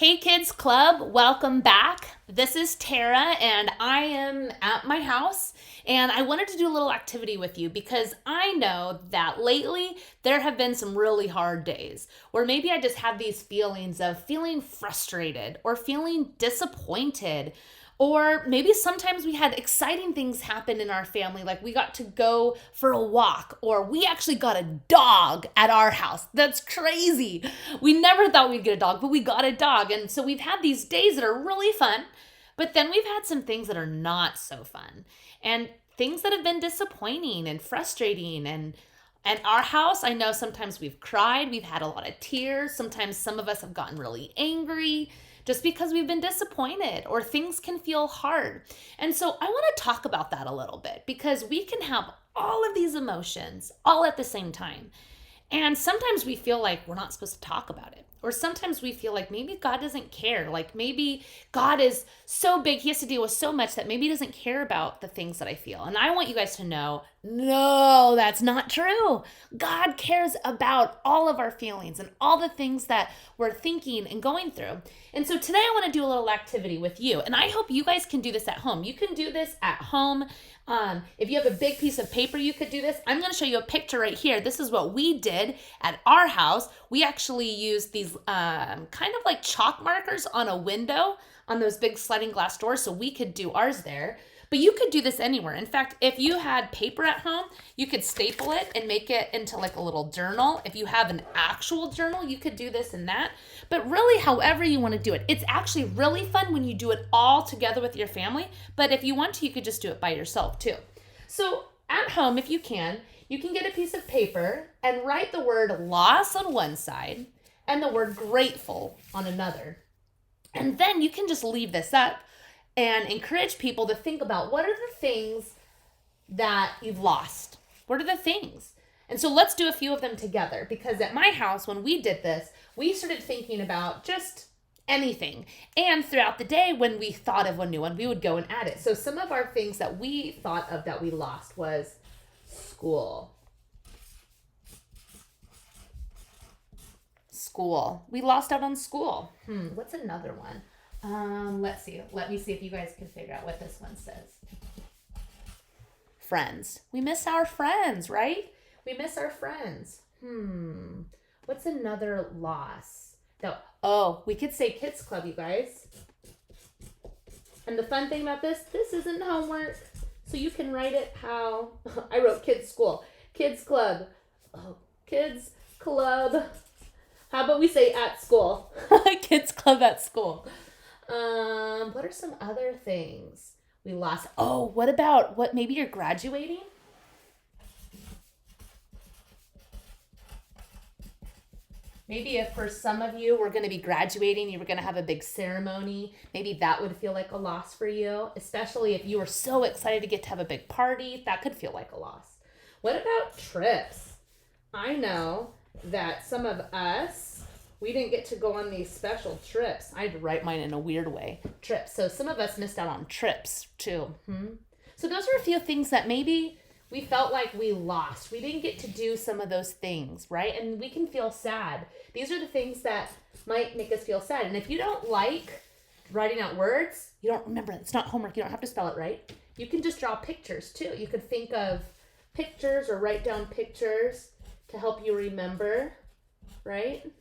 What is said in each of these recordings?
Hey Kids Club, welcome back. This is Tara and I am at my house and I wanted to do a little activity with you because I know that lately there have been some really hard days where maybe I just have these feelings of feeling frustrated or feeling disappointed. Or maybe sometimes we had exciting things happen in our family, like we got to go for a walk, or we actually got a dog at our house. That's crazy. We never thought we'd get a dog, but we got a dog. And so we've had these days that are really fun, but then we've had some things that are not so fun, and things that have been disappointing and frustrating. And at our house, I know sometimes we've cried, we've had a lot of tears. Sometimes some of us have gotten really angry just because we've been disappointed or things can feel hard. And so I want to talk about that a little bit because we can have all of these emotions all at the same time. And sometimes we feel like we're not supposed to talk about it. Or sometimes we feel like maybe God doesn't care. Like maybe God is so big, he has to deal with so much that maybe he doesn't care about the things that I feel. And I want you guys to know, no, that's not true. God cares about all of our feelings and all the things that we're thinking and going through. And so today I want to do a little activity with you. And I hope you guys can do this at home. You can do this at home. If you have a big piece of paper, you could do this. I'm going to show you a picture right here. This is what we did at our house. We actually used these kind of like chalk markers on a window on those big sliding glass doors so we could do ours there. But you could do this anywhere. In fact, if you had paper at home, you could staple it and make it into like a little journal. If you have an actual journal, you could do this and that. But really, however you want to do it, it's actually really fun when you do it all together with your family. But if you want to, you could just do it by yourself too. So at home, if you can get a piece of paper and write the word loss on one side and the word grateful on another. And then you can just leave this up and encourage people to think about what are the things that you've lost? What are the things? And so let's do a few of them together, because at my house, when we did this, we started thinking about just anything. And throughout the day, when we thought of a new one, we would go and add it. So some of our things that we thought of that we lost was school. School. We lost out on school. What's another one? Let's see. Let me see if you guys can figure out what this one says. Friends. We miss our friends, right? We miss our friends. What's another loss? We could say Kids Club, you guys. And the fun thing about this isn't homework. So you can write it how I wrote Kids School. Kids Club. Oh, Kids Club. How about we say at school? Kids Club at school. What are some other things we lost? Oh, what maybe you're graduating? Maybe if for some of you we're going to be graduating, you were going to have a big ceremony, maybe that would feel like a loss for you, especially if you were so excited to get to have a big party, that could feel like a loss. What about trips? I know that some of us, we didn't get to go on these special trips. I had to write mine in a weird way. Trips. So some of us missed out on trips too. So those are a few things that maybe we felt like we lost. We didn't get to do some of those things, right? And we can feel sad. These are the things that might make us feel sad. And if you don't like writing out words, you don't remember, it's not homework. You don't have to spell it right. You can just draw pictures too. You could think of pictures or write down pictures to help you remember, right?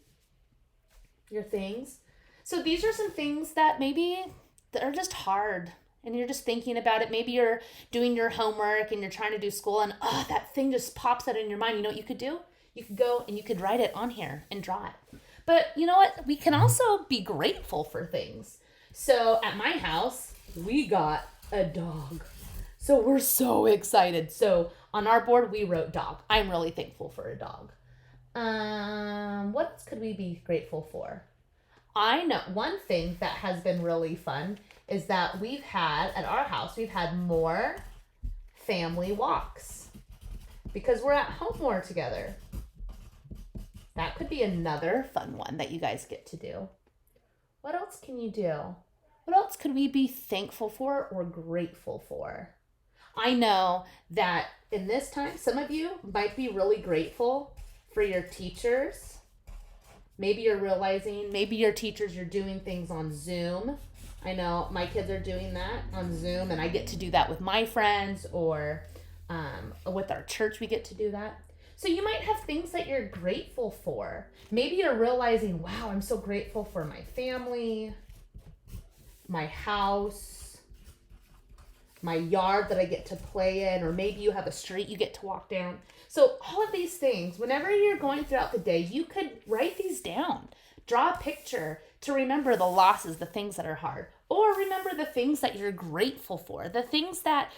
Your things. So these are some things that maybe that are just hard and you're just thinking about it. Maybe you're doing your homework and you're trying to do school and that thing just pops out in your mind. You know what you could do? You could go and you could write it on here and draw it. But you know what? We can also be grateful for things. So at my house, we got a dog. So we're so excited. So on our board, we wrote dog. I'm really thankful for a dog. What else could we be grateful for? I know one thing that has been really fun is that at our house, we've had more family walks because we're at home more together. That could be another fun one that you guys get to do. What else can you do? What else could we be thankful for or grateful for? I know that in this time, some of you might be really grateful for your teachers. Maybe you're realizing, maybe your teachers are doing things on Zoom. I know my kids are doing that on Zoom, and I get to do that with my friends, or with our church, we get to do that. So you might have things that you're grateful for. Maybe you're realizing, wow, I'm so grateful for my family, my house, my yard that I get to play in, or maybe you have a street you get to walk down. So all of these things, whenever you're going throughout the day, you could write these down. Draw a picture to remember the losses, the things that are hard, or remember the things that you're grateful for, the things that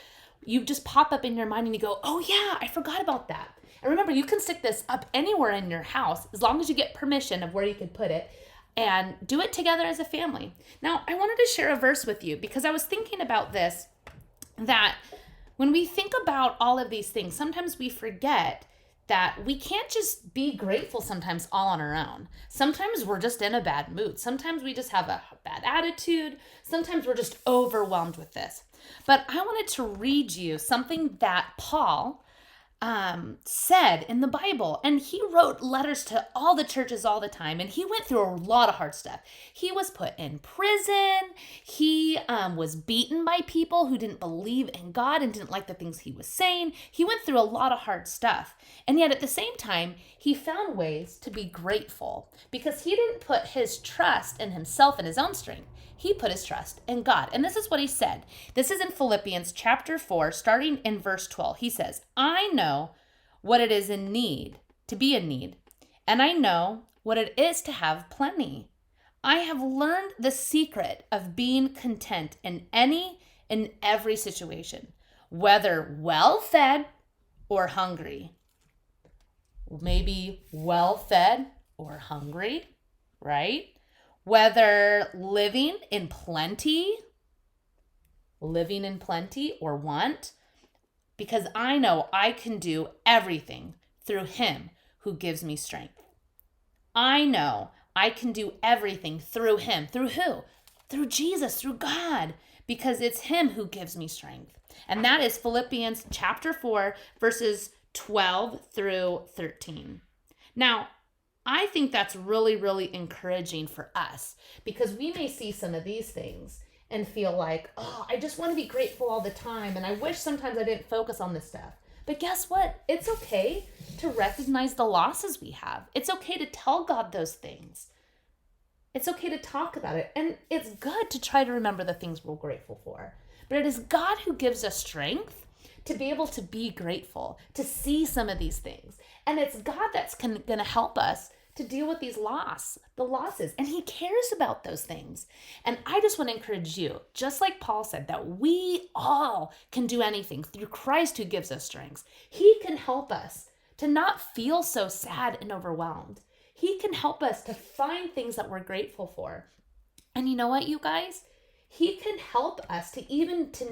you just pop up in your mind and you go, oh yeah, I forgot about that. And remember, you can stick this up anywhere in your house as long as you get permission of where you can put it, and do it together as a family. Now, I wanted to share a verse with you because I was thinking about this, that when we think about all of these things, sometimes we forget that we can't just be grateful sometimes all on our own. Sometimes we're just in a bad mood. Sometimes we just have a bad attitude. Sometimes we're just overwhelmed with this. But I wanted to read you something that Paul said in the Bible. And he wrote letters to all the churches all the time. And he went through a lot of hard stuff. He was put in prison. He was beaten by people who didn't believe in God and didn't like the things he was saying. He went through a lot of hard stuff. And yet at the same time, he found ways to be grateful because he didn't put his trust in himself and his own strength. He put his trust in God. And this is what he said. This is in Philippians chapter 4, starting in verse 12. He says, I know what it is in need, to be in need, and I know what it is to have plenty. I have learned the secret of being content in any and every situation, whether well fed or hungry. Maybe well fed or hungry, right? Whether living in plenty or want, because I know I can do everything through him who gives me strength. I know I can do everything through him. Through who? Through Jesus, through God, because it's him who gives me strength. And that is Philippians chapter 4, verses 12 through 13. Now, I think that's really, really encouraging for us because we may see some of these things and feel like, oh, I just want to be grateful all the time. And I wish sometimes I didn't focus on this stuff. But guess what? It's okay to recognize the losses we have. It's okay to tell God those things. It's okay to talk about it. And it's good to try to remember the things we're grateful for. But it is God who gives us strength to be able to be grateful, to see some of these things. And it's God that's going to help us to deal with these the losses. And he cares about those things. And I just want to encourage you, just like Paul said, that we all can do anything through Christ who gives us strength. He can help us to not feel so sad and overwhelmed. He can help us to find things that we're grateful for. And you know what, you guys? He can help us to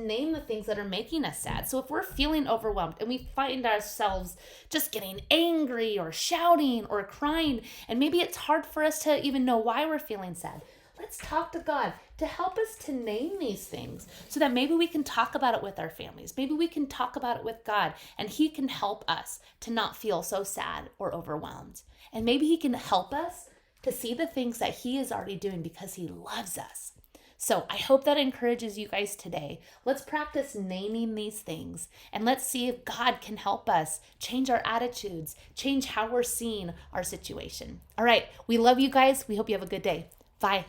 name the things that are making us sad. So if we're feeling overwhelmed and we find ourselves just getting angry or shouting or crying, and maybe it's hard for us to even know why we're feeling sad, let's talk to God to help us to name these things so that maybe we can talk about it with our families. Maybe we can talk about it with God, and he can help us to not feel so sad or overwhelmed. And maybe he can help us to see the things that he is already doing because he loves us. So I hope that encourages you guys today. Let's practice naming these things, and let's see if God can help us change our attitudes, change how we're seeing our situation. All right, we love you guys. We hope you have a good day. Bye.